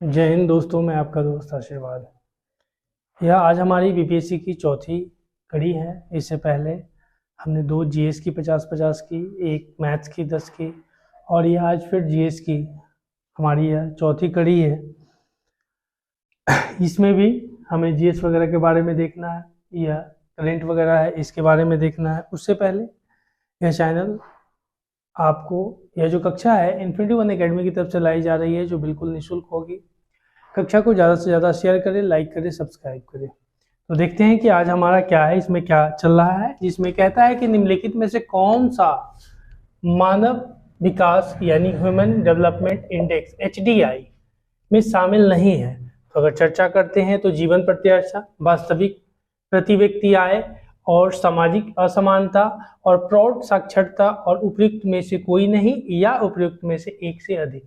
जय हिंद दोस्तों, मैं आपका दोस्त आशीर्वाद। यह आज हमारी बीपीएससी की चौथी कड़ी है। इससे पहले हमने दो जीएस की 50-50 की, एक मैथ्स की 10 की, और यह आज फिर जीएस की हमारी यह चौथी कड़ी है। इसमें भी हमें जीएस वगैरह के बारे में देखना है, यह करेंट वगैरह है इसके बारे में देखना है। उससे पहले यह चैनल आपको, यह जो कक्षा है इन्फिनिटी वन एकेडमी की तरफ से लाई जा रही है, जो बिल्कुल निःशुल्क होगी। कक्षा को ज़्यादा से ज़्यादा शेयर करें, लाइक करें, सब्सक्राइब करें। तो देखते हैं कि आज हमारा क्या है, इसमें क्या चल रहा है। जिसमें कहता है कि निम्नलिखित में से कौन सा मानव विकास यानी ह्यूमन डेवलपमेंट इंडेक्स HDI में शामिल नहीं है। तो अगर चर्चा करते हैं तो जीवन प्रत्याशा, वास्तविक प्रति व्यक्ति आय और सामाजिक असमानता और प्रौढ़ साक्षरता और उपयुक्त में से कोई नहीं या उपयुक्त में से एक से अधिक।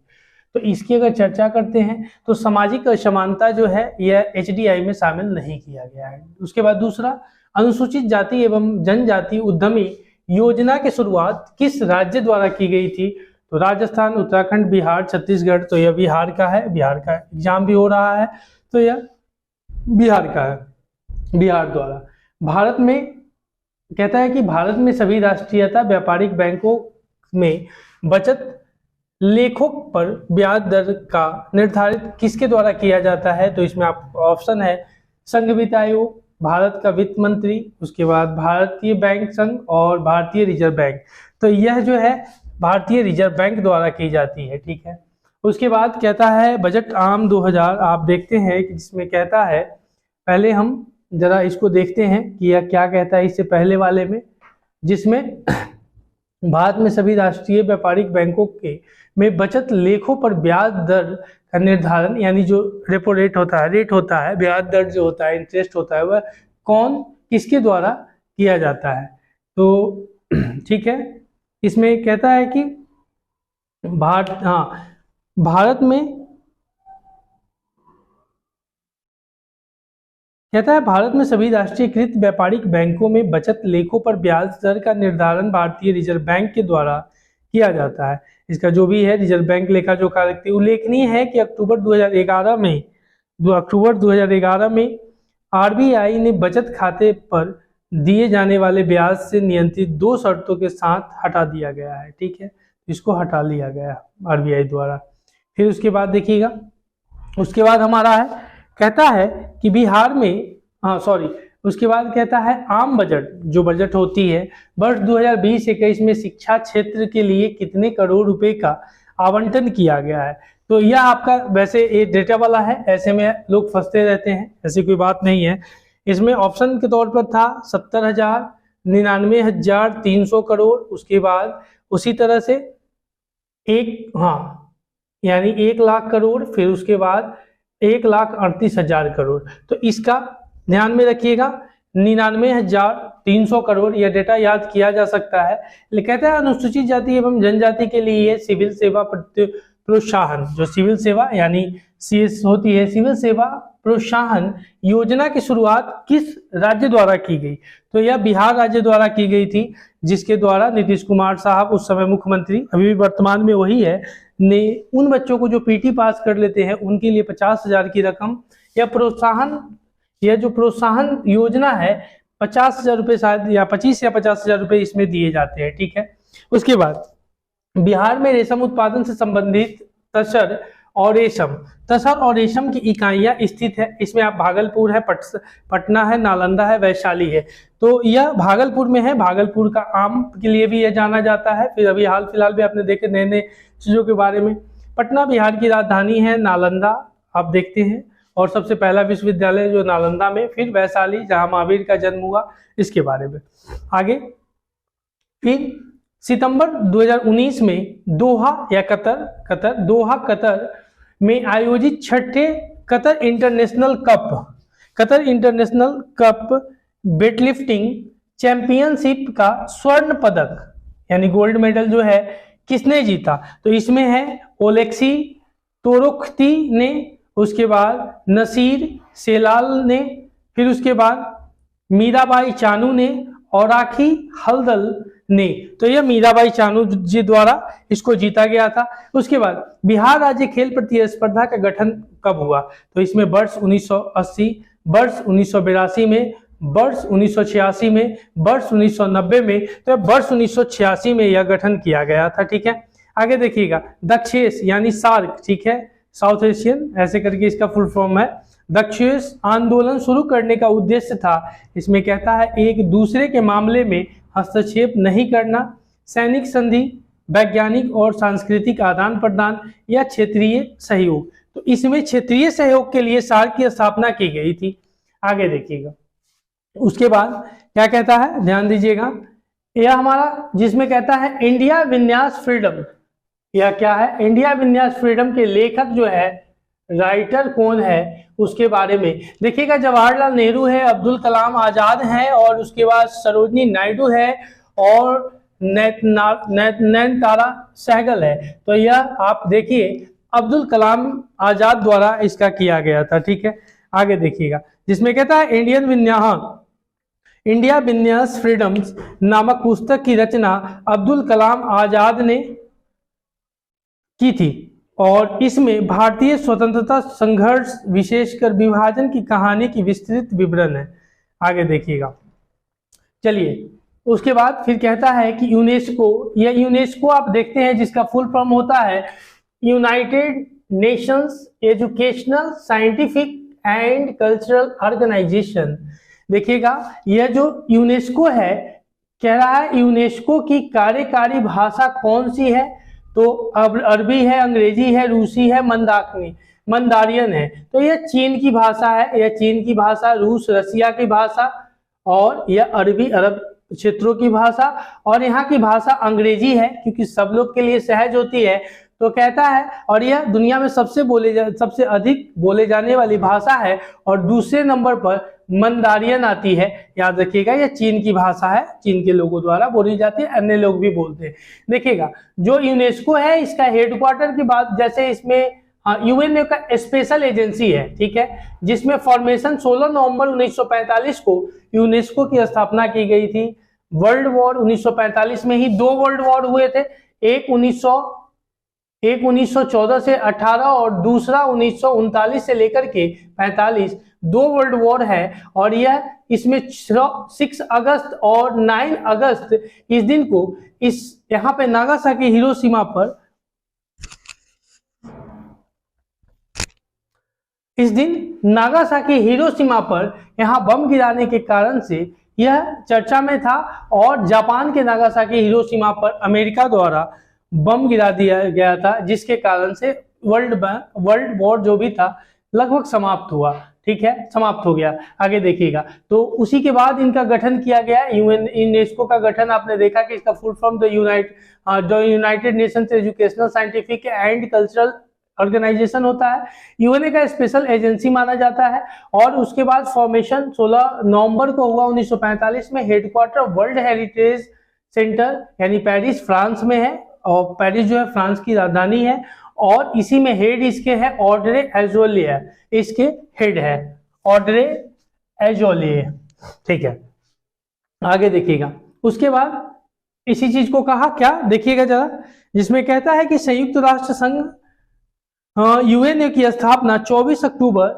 तो इसकी अगर चर्चा करते हैं तो सामाजिक असमानता जो है यह HDI में शामिल नहीं किया गया है। उसके बाद दूसरा, अनुसूचित जाति एवं जनजाति उद्यमी योजना की शुरुआत किस राज्य द्वारा की गई थी? तो राजस्थान, उत्तराखंड, बिहार, छत्तीसगढ़। तो यह बिहार का है, बिहार का एग्जाम भी हो रहा है, तो यह बिहार का है, बिहार द्वारा। भारत में कहता है कि भारत में सभी राष्ट्रीयता व्यापारिक बैंकों में बचत लेखों पर ब्याज दर का निर्धारित किसके द्वारा किया जाता है? तो इसमें आप ऑप्शन है संघ वित्त आयोग, भारत का वित्त मंत्री, उसके बाद भारतीय बैंक संघ और भारतीय रिजर्व बैंक। तो यह जो है भारतीय रिजर्व बैंक द्वारा की जाती है, ठीक है। उसके बाद कहता है बजट आम 2000, आप देखते हैं कि जिसमें कहता है, पहले हम जरा इसको देखते हैं कि यह क्या कहता है इससे पहले वाले में, जिसमें भारत में सभी राष्ट्रीय व्यापारिक बैंकों के में बचत लेखों पर ब्याज दर का निर्धारण, यानी जो रेपो रेट होता है, रेट होता है, ब्याज दर जो होता है, इंटरेस्ट होता है, वह कौन किसके द्वारा किया जाता है? तो ठीक है, इसमें कहता है कि भारत में कहता है भारत में सभी राष्ट्रीयकृत व्यापारिक बैंकों में बचत लेखों पर ब्याज दर का निर्धारण भारतीय रिजर्व बैंक के द्वारा किया जाता है। इसका जो भी है रिजर्व बैंक लेखा जोखा रखती है। उल्लेखनीय है कि अक्टूबर 2011 में RBI ने बचत खाते पर दिए जाने वाले ब्याज से नियंत्रित 2 शर्तों के साथ हटा दिया गया है, ठीक है, इसको हटा लिया गया RBI द्वारा। फिर उसके बाद देखिएगा, उसके बाद हमारा है, कहता है कि बिहार में उसके बाद कहता है आम बजट, जो बजट होती है, वर्ष 2020-21 में शिक्षा क्षेत्र के लिए कितने करोड़ रुपए का आवंटन किया गया है? तो यह आपका वैसे ये डेटा वाला है, ऐसे में लोग फंसते रहते हैं, ऐसी कोई बात नहीं है। इसमें ऑप्शन के तौर पर था 70,000, 99,300 करोड़, उसके बाद उसी तरह से यानी 1 लाख करोड़, फिर उसके बाद 1,38,000 करोड़। तो इसका ध्यान में रखिएगा, 99,300 करोड़, यह डेटा याद किया जा सकता है। कहता है अनुसूचित जाति एवं जनजाति के लिए सिविल सेवा प्रोत्साहन, जो सिविल सेवा यानी CS होती है, सिविल सेवा प्रोत्साहन योजना की शुरुआत किस राज्य द्वारा की गई? तो यह बिहार राज्य द्वारा की गई थी, जिसके द्वारा नीतीश कुमार साहब, उस समय मुख्यमंत्री, अभी भी वर्तमान में वही है, ने उन बच्चों को जो PT पास कर लेते हैं उनके लिए 50,000 की रकम, यह जो प्रोत्साहन योजना है 50,000 रुपये शायद, या 25 या 50,000 रुपये इसमें दिए जाते हैं, ठीक है। उसके बाद बिहार में रेशम उत्पादन से संबंधित तसर और रेशम की इकाइयां स्थित है। इसमें आप भागलपुर है, पटना है, नालंदा है, वैशाली है। तो यह भागलपुर में है। भागलपुर का आम के लिए भी यह जाना जाता है। फिर अभी हाल फिलहाल भी आपने देखे नए नए चीजों के बारे में। पटना बिहार की राजधानी है, नालंदा आप देखते हैं, और सबसे पहला विश्वविद्यालय जो नालंदा में, फिर वैशाली जहां महावीर का जन्म हुआ, इसके बारे में आगे। फिर सितंबर 2019 में दोहा कतर में आयोजित छठे Qatar international cup weightlifting championship का स्वर्ण पदक यानी गोल्ड मेडल जो है किसने जीता? तो इसमें है ओलेक्सी तोरोख्ती ने, उसके बाद नसीर सेलाल ने, फिर उसके बाद मीराबाई चानू ने, और राखी हल्दल नहीं, तो यह मीराबाई चानू जी द्वारा इसको जीता गया था। उसके बाद बिहार राज्य खेल प्रतिस्पर्धा का गठन कब हुआ? तो इसमें वर्ष 1980, वर्ष 1982 में, वर्ष 1986 में, वर्ष 1990 में। तो वर्ष 1986 में यह गठन किया गया था। ठीक है, आगे देखिएगा, दक्षेश यानी सार्क, ठीक है, साउथ एशियन ऐसे करके इसका फुल फॉर्म है। दक्षेश आंदोलन शुरू करने का उद्देश्य था, इसमें कहता है एक दूसरे के मामले में हस्तक्षेप नहीं करना, सैनिक संधि, वैज्ञानिक और सांस्कृतिक आदान प्रदान या क्षेत्रीय सहयोग। तो इसमें क्षेत्रीय सहयोग के लिए सार्क की स्थापना की गई थी। आगे देखिएगा, उसके बाद क्या कहता है, ध्यान दीजिएगा, यह हमारा जिसमें कहता है इंडिया विन्यास फ्रीडम, यह क्या है, इंडिया विन्यास फ्रीडम के लेखक जो है, राइटर कौन है, उसके बारे में देखिएगा। जवाहरलाल नेहरू है, अब्दुल कलाम आजाद हैं, और उसके बाद सरोजनी नायडू है और नयनतारा सहगल है। तो यह आप देखिए अब्दुल कलाम आजाद द्वारा इसका किया गया था। ठीक है, आगे देखिएगा, जिसमें कहता है इंडिया विन्यास फ्रीडम्स नामक पुस्तक की रचना अब्दुल कलाम आजाद ने की थी, और इसमें भारतीय स्वतंत्रता संघर्ष विशेषकर विभाजन की कहानी की विस्तृत विवरण है। आगे देखिएगा, चलिए उसके बाद फिर कहता है कि यूनेस्को, यह यूनेस्को आप देखते हैं जिसका फुल फॉर्म होता है United Nations Educational Scientific and Cultural Organization. देखिएगा, यह जो यूनेस्को है, कह रहा है यूनेस्को की कार्यकारी भाषा कौन सी है? तो अब अरबी है, अंग्रेजी है, रूसी है, मंदारियन है। तो यह चीन की भाषा है, यह चीन की भाषा, रूस रसिया की भाषा, और यह अरबी अरब क्षेत्रों की भाषा, और यहाँ की भाषा अंग्रेजी है क्योंकि सब लोग के लिए सहज होती है। तो कहता है, और यह दुनिया में सबसे अधिक बोले जाने वाली भाषा है, और दूसरे नंबर पर मंदारियन आती है। याद रखिएगा, यह चीन की भाषा है, चीन के लोगों द्वारा बोली जाती है, अन्य लोग भी बोलते हैं। देखिएगा, जो यूनेस्को है इसका हेडक्वार्टर की बात, जैसे इसमें यूएन का स्पेशल एजेंसी है, ठीक है, जिसमें फॉर्मेशन 16 नवंबर 1945 को यूनेस्को की स्थापना की गई थी। वर्ल्ड वॉर 1945 में ही 2 वर्ल्ड वॉर हुए थे, एक 1914 से 18 और दूसरा 1939 से लेकर के 45, 2 वर्ल्ड वॉर है। और यह इसमें 6 अगस्त और 9 अगस्त इस दिन को इस यहाँ पे नागासाकी हिरोशिमा पर इस दिन नागासाकी हिरोशिमा पर यहाँ बम गिराने के कारण से यह चर्चा में था, और जापान के नागासाकी हिरोशिमा पर अमेरिका द्वारा बम गिरा दिया गया था, जिसके कारण से वर्ल्ड वॉर जो भी था लगभग समाप्त हुआ। ठीक है, समाप्त हो गया। आगे देखिएगा, तो उसी के बाद इनका गठन किया गया, यूनेस्को का गठन आपने देखा कि इसका full form the United Nations Educational Scientific and Cultural Organization होता है। यूएनए का स्पेशल एजेंसी माना जाता है। और उसके बाद फॉर्मेशन 16 नवंबर को हुआ 1945 में। हेडक्वार्टर वर्ल्ड हेरिटेज सेंटर यानी पेरिस फ्रांस में है, और पेरिस जो है फ्रांस की राजधानी है, और इसी में हेड इसके है ऑड्रे एजोलिए, इसके हेड है ऑड्रे एजोलिए। ठीक है, आगे देखिएगा, उसके बाद इसी चीज को कहा क्या, देखिएगा जरा, जिसमें कहता है कि संयुक्त राष्ट्र संघ यूएनए की स्थापना 24 अक्टूबर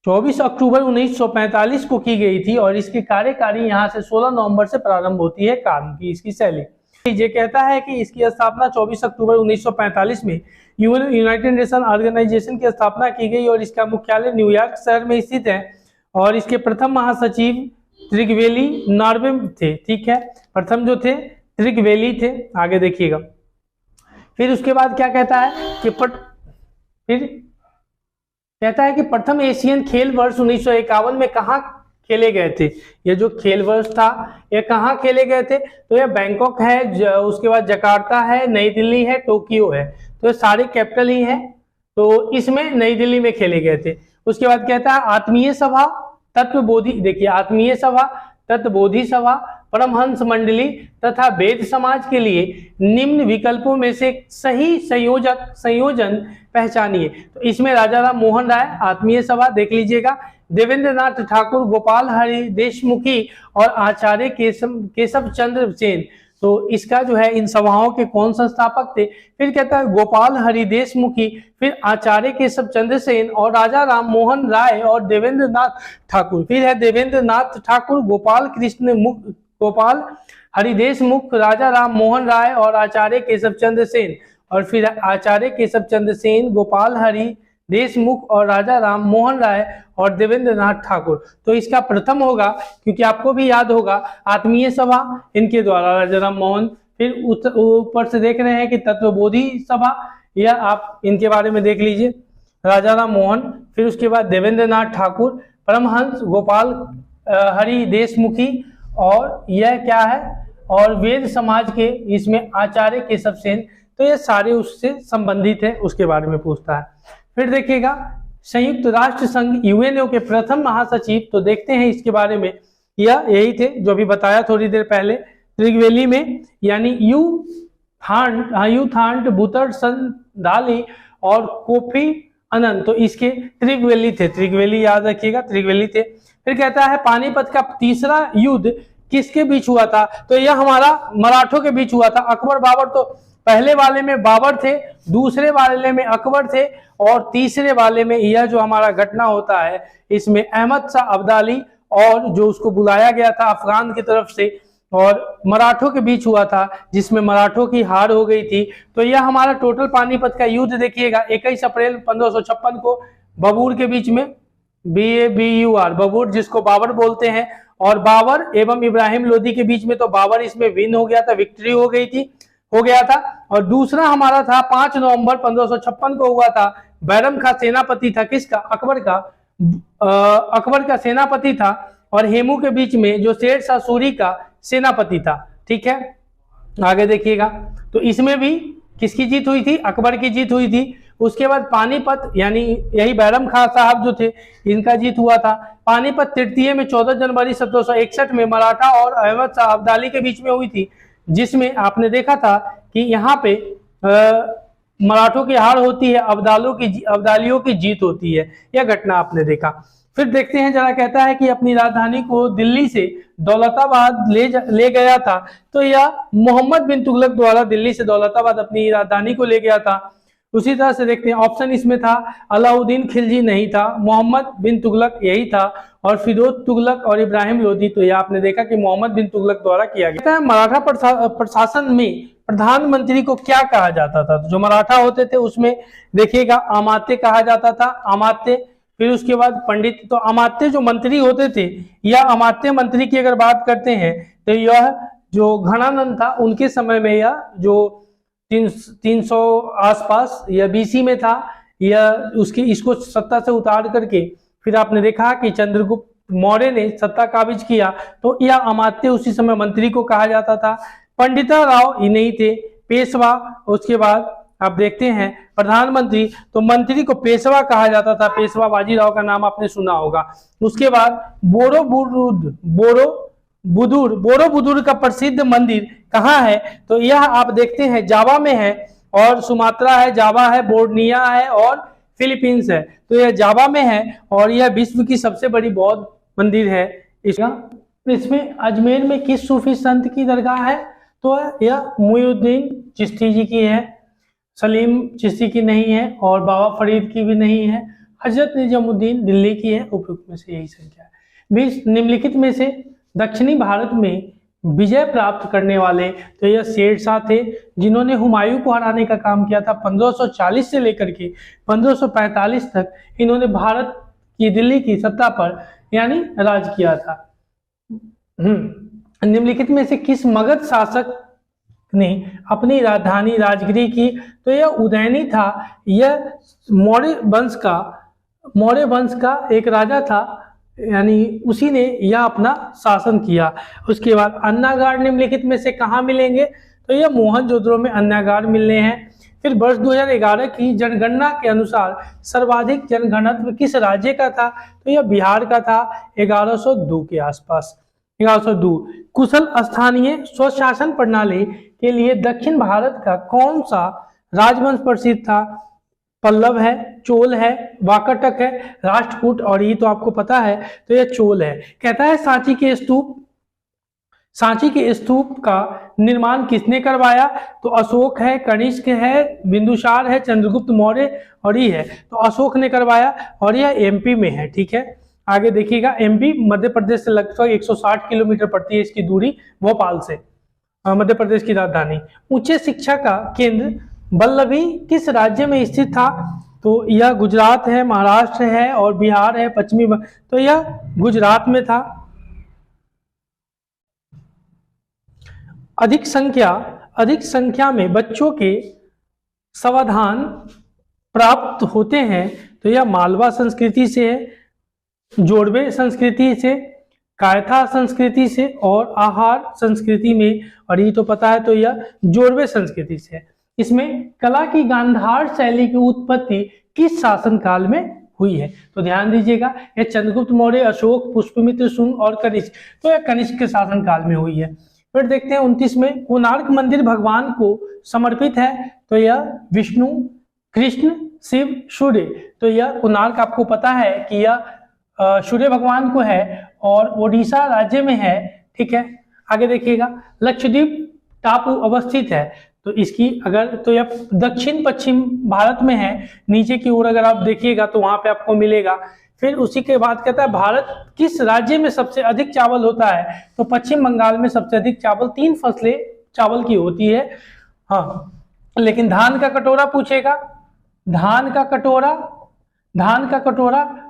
1945 को की गई थी, और इसकी कार्यकारी यहाँ से 16 नवंबर से प्रारंभ होती है काम की इसकी शैली। ये कहता है कि इसकी स्थापना 24 अक्टूबर 1945 में यूनाइटेड नेशन ऑर्गेनाइजेशन की स्थापना की गई, और इसका मुख्यालय न्यूयॉर्क शहर में स्थित है, और इसके प्रथम महासचिव त्रिगवेली नॉर्वे थे। ठीक है, प्रथम जो थे त्रिगवेली थे। आगे देखिएगा, फिर उसके बाद क्या कहता है कि फिर कहता है कि प्रथम एशियन खेल वर्ष 1951 में कहाँ खेले गए थे। ये जो खेल वर्ष था ये कहाँ खेले गए थे, तो ये बैंकॉक है, उसके बाद जकार्ता है, नई दिल्ली है, टोक्यो है। तो ये सारे कैपिटल ही हैं, तो इसमें नई दिल्ली में खेले गए थे। उसके बाद कहता है आत्मीय सभा तत्वबोधि, देखिए आत्मीय सभा तत्बोधि सभा, परमहंस मंडली तथा वेद समाज के लिए निम्न विकल्पों में से सही संयोजन पहचानिए। तो इसमें राजा राम मोहन राय आत्मीय सभा देख लीजिएगा, देवेंद्र नाथ ठाकुर, गोपाल हरि देशमुखी और आचार्य केशव चंद्र सेन। तो इसका जो है इन सभाओं के कौन संस्थापक थे? फिर कहता है गोपाल हरि देशमुखी, फिर आचार्य केशव चंद्र सेन और राजा राम मोहन राय और देवेंद्र नाथ ठाकुर। फिर है देवेंद्र नाथ ठाकुर, गोपाल हरि देशमुख, राजा राम मोहन राय और आचार्य केशव चंद्र सेन। और फिर आचार्य केशव चंद्र सेन, गोपाल हरि देशमुख और राजा राम मोहन राय और देवेंद्र नाथ ठाकुर। तो इसका प्रथम होगा, क्योंकि आपको भी याद होगा आत्मीय सभा इनके द्वारा राजा राम मोहन। फिर ऊपर से देख रहे हैं कि तत्वबोधि सभा, या आप इनके बारे में देख लीजिए, राजा राम मोहन। फिर उसके बाद देवेंद्र नाथ ठाकुर, परमहंस गोपाल हरि देशमुखी, और यह क्या है, और वेद समाज के इसमें आचार्य केशव सेन। तो ये सारे उससे संबंधित है, उसके बारे में पूछता है। फिर देखिएगा संयुक्त राष्ट्र संघ यूएनओ के प्रथम महासचिव, तो देखते हैं इसके बारे में। यही थे जो अभी बताया थोड़ी देर पहले, त्रिगवेली में, यानी यूथांड बुतरसंदाली और कोफी अनन। तो इसके त्रिगवेली थे, त्रिगवेली याद रखिएगा, त्रिगवेली थे। फिर कहता है पानीपत का तीसरा युद्ध किसके बीच हुआ था? तो यह हमारा मराठों के बीच हुआ था। अकबर बाबर, तो पहले वाले में बाबर थे, दूसरे वाले में अकबर थे, और तीसरे वाले में यह जो हमारा घटना होता है इसमें अहमद शाह अब्दाली और जो उसको बुलाया गया था अफगान की तरफ से, और मराठों के बीच हुआ था, जिसमें मराठों की हार हो गई थी। तो यह हमारा टोटल पानीपत का युद्ध देखिएगा 21 अप्रैल 1556 को बबूर के बीच में, BABUR, बबूर जिसको बाबर बोलते हैं, और बाबर एवं इब्राहिम लोदी के बीच में। तो बाबर इसमें विन हो गया था, विक्ट्री हो गया था। और दूसरा हमारा था 5 नवंबर 1556 को हुआ था, बैरम खां सेनापति था, किसका? अकबर का सेनापति था, और हेमू के बीच में जो शेर शाह सूरी का सेनापति था। ठीक है, आगे देखिएगा। तो इसमें भी किसकी जीत हुई थी? अकबर की जीत हुई थी। उसके बाद पानीपत, यानी यही बैरम खां साहब जो थे, इनका जीत हुआ था। पानीपत तृतीय में 14 जनवरी 1761 में मराठा और अहमद शाह अब्दाली के बीच में हुई थी, जिसमें आपने देखा था कि यहाँ पे मराठों की हार होती है, अब्दालियों की जीत होती है। यह घटना आपने देखा। फिर देखते हैं जरा, कहता है कि अपनी राजधानी को दिल्ली से दौलताबाद ले गया था। तो यह मोहम्मद बिन तुगलक द्वारा दिल्ली से दौलताबाद अपनी राजधानी को ले गया था। उसी तरह से देखते हैं, ऑप्शन इसमें था अलाउद्दीन खिलजी नहीं था, मोहम्मद बिन तुगलक यही था, और फिरोज तुगलक और इब्राहिम लोदी। तो यह आपने देखा कि मोहम्मद बिन तुगलक द्वारा किया गया था। मराठा प्रशासन में प्रधानमंत्री को क्या कहा जाता था? तो जो मराठा होते थे उसमें देखिएगा अमात्य कहा जाता था, अमात्य। फिर उसके बाद पंडित। तो अमात्य जो मंत्री होते थे, या अमात्य मंत्री की अगर बात करते हैं, तो यह जो घनानंद था उनके समय में, यह जो 300 आसपास या BC में था, या इसको सत्ता से उतार करके फिर आपने देखा कि चंद्रगुप्त मौर्य ने सत्ता काबिज किया। तो यह अमात्य उसी समय मंत्री को कहा जाता था। पंडिता राव नहीं थे, पेशवा। उसके बाद आप देखते हैं प्रधानमंत्री, तो मंत्री को पेशवा कहा जाता था, पेशवा बाजीराव का नाम आपने सुना होगा। उसके बाद बोरोबुदुर का प्रसिद्ध मंदिर कहाँ है? तो यह आप देखते हैं जावा में है, और सुमात्रा है, जावा है, बोर्निया है, और फिलीपींस है। तो यह जावा में है, और यह विश्व की सबसे बड़ी बौद्ध मंदिर है। इसमें अजमेर में किस सूफी संत की दरगाह है? तो यह मुइनुद्दीन चिश्ती जी की है, सलीम चिश्ती की नहीं है, और बाबा फरीद की भी नहीं है, हजरत निजामुद्दीन दिल्ली की है। उपयुक्त में से यही संख्या है। 20 निम्नलिखित में से दक्षिणी भारत में विजय प्राप्त करने वाले, तो यह शेर शाह थे, जिन्होंने हुमायूं को हराने का काम किया था। 1540 से लेकर के 1545 तक इन्होंने भारत की दिल्ली की सत्ता पर यानी राज किया था। निम्नलिखित में से किस मगध शासक ने अपनी राजधानी राजगिरी की? तो यह उदयनी था। यह मौर्य वंश का एक राजा था, यानी उसी ने यह अपना शासन किया। उसके बाद अन्नागार निम्नलिखित में से कहाँ मिलेंगे? तो यह मोहनजोदड़ो में अन्नागार मिलने हैं। फिर वर्ष 2011 की जनगणना के अनुसार सर्वाधिक जनघनत्व किस राज्य का था? तो यह बिहार का था, 1102 के आसपास। 1102 कुशल स्थानीय स्वशासन प्रणाली के लिए दक्षिण भारत का कौन सा राजवंश प्रसिद्ध था? पल्लव है, चोल है, वाकाटक है, राष्ट्रकूट, और ये तो आपको पता है, तो ये चोल है। कहता है सांची के स्तूप का निर्माण किसने करवाया? तो अशोक है, कनिष्क है, बिंदुसार है, चंद्रगुप्त मौर्य, और ये है तो अशोक ने करवाया, और यह एमपी में है। ठीक है, आगे देखिएगा, एमपी मध्य प्रदेश से लगभग 160 किलोमीटर पड़ती है इसकी दूरी, भोपाल से, मध्य प्रदेश की राजधानी। उच्च शिक्षा का केंद्र वल्लभी किस राज्य में स्थित था? तो यह गुजरात है, महाराष्ट्र है, और बिहार है, पश्चिमी, तो यह गुजरात में था। अधिक संख्या में बच्चों के समाधान प्राप्त होते हैं, तो यह मालवा संस्कृति से है, जोड़वे संस्कृति से, कायथा संस्कृति से, और आहार संस्कृति में, और ये तो पता है, तो यह जोड़वे संस्कृति से है। इसमें कला की गांधार शैली की उत्पत्ति किस शासनकाल में हुई है? तो ध्यान दीजिएगा, यह चंद्रगुप्त मौर्य, अशोक, पुष्यमित्र शुंग और कनिष्क, तो यह कनिष्क के शासनकाल में हुई है। फिर देखते हैं 29 में, कोणार्क मंदिर भगवान को समर्पित है, तो यह विष्णु, कृष्ण, शिव, सूर्य, तो यह कोणार्क आपको पता है कि यह सूर्य भगवान को है और ओडिशा राज्य में है। ठीक है, आगे देखिएगा, लक्षद्वीप टापू अवस्थित है, तो इसकी तो यह दक्षिण पश्चिम भारत में है, नीचे की ओर अगर आप देखिएगा तो वहां पे आपको मिलेगा। फिर उसी के बाद कहता है भारत किस राज्य में सबसे अधिक चावल होता है? तो पश्चिम बंगाल में सबसे अधिक चावल, 3 फसलें चावल की होती है। हाँ, लेकिन धान का कटोरा पूछेगा, धान का कटोरा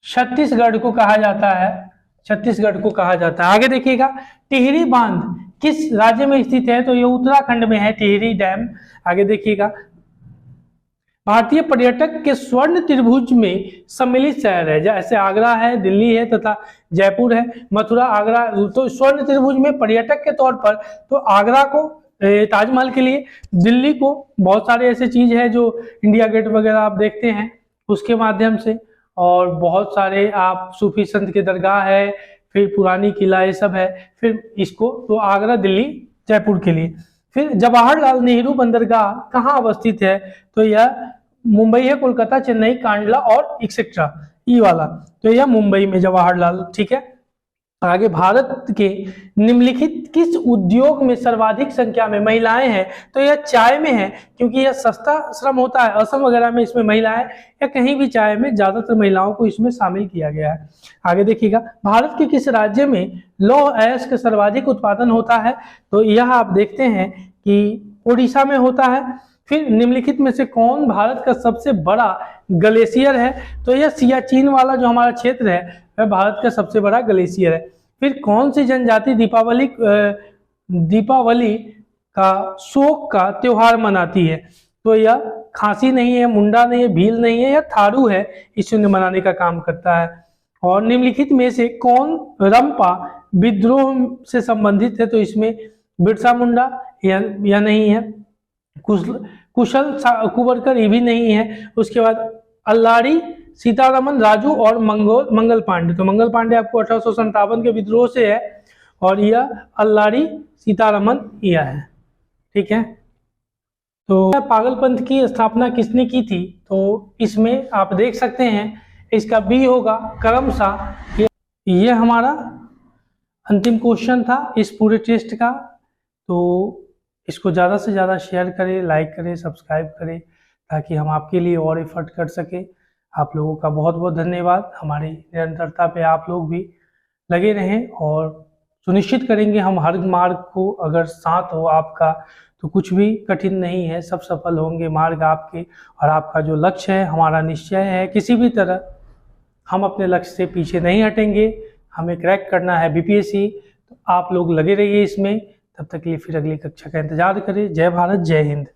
छत्तीसगढ़ को कहा जाता है, छत्तीसगढ़ को कहा जाता है। आगे देखिएगा, टिहरी बांध किस राज्य में स्थित है? तो ये उत्तराखंड में है, टिहरी डैम। आगे देखिएगा, भारतीय पर्यटक के स्वर्ण त्रिभुज में सम्मिलित शहर है, जैसे आगरा है, दिल्ली है तथा जयपुर है, मथुरा, आगरा, तो स्वर्ण त्रिभुज में पर्यटक के तौर पर तो आगरा को ताजमहल के लिए, दिल्ली को बहुत सारे ऐसे चीज है जो इंडिया गेट वगैरह आप देखते हैं उसके माध्यम से, और बहुत सारे आप सूफी संत के दरगाह है, फिर पुरानी किला, ये सब है। फिर इसको तो आगरा, दिल्ली, जयपुर के लिए। फिर जवाहरलाल नेहरू बंदरगाह कहाँ अवस्थित है? तो यह मुंबई है, कोलकाता, चेन्नई, कांडला और एक्सेट्रा, ई वाला, तो यह मुंबई में जवाहरलाल। ठीक है, आगे, भारत के निम्नलिखित किस उद्योग में सर्वाधिक संख्या में महिलाएं हैं? तो यह चाय में है, क्योंकि यह सस्ता श्रम होता है, असम वगैरह में इसमें महिलाएं, या कहीं भी चाय में ज्यादातर महिलाओं को इसमें शामिल किया गया है। आगे देखिएगा, भारत के किस राज्य में लौह अयस्क का सर्वाधिक उत्पादन होता है? तो यह आप देखते हैं कि उड़ीसा में होता है। फिर निम्नलिखित में से कौन भारत का सबसे बड़ा ग्लेशियर है? तो यह सियाचिन वाला जो हमारा क्षेत्र है वह भारत का सबसे बड़ा ग्लेशियर है। फिर कौन सी जनजाति दीपावली का शोक का त्योहार मनाती है? तो यह खासी नहीं है, मुंडा नहीं है, भील नहीं है, या थारू है, इसे मनाने का काम करता है। और निम्नलिखित में से कौन रंपा विद्रोह से संबंधित है? तो इसमें बिरसा मुंडा या नहीं है, कुशल कुबरकर ये भी नहीं है। उसके बाद अल्लाड़ी, सीतारमन, राजू और मंगल पांडे, तो मंगल पांडे आपको 1857 के विद्रोह से है, और यह अल्लाड़ी सीतारमन यह है। ठीक है, तो पागलपंथ की स्थापना किसने की थी? तो इसमें आप देख सकते हैं, इसका बी होगा करमशाह। ये हमारा अंतिम क्वेश्चन था इस पूरे टेस्ट का। तो इसको ज़्यादा से ज़्यादा शेयर करें, लाइक करें, सब्सक्राइब करें, ताकि हम आपके लिए और एफर्ट कर सकें। आप लोगों का बहुत बहुत धन्यवाद। हमारी निरंतरता पे आप लोग भी लगे रहें, और सुनिश्चित करेंगे हम हर मार्ग को, अगर साथ हो आपका तो कुछ भी कठिन नहीं है, सब सफल होंगे मार्ग आपके। और आपका जो लक्ष्य है, हमारा निश्चय है, किसी भी तरह हम अपने लक्ष्य से पीछे नहीं हटेंगे। हमें क्रैक करना है बीपीएससी, तो आप लोग लगे रहिए इसमें। तब तक के लिए फिर अगली कक्षा का इंतजार करें। जय भारत, जय हिंद।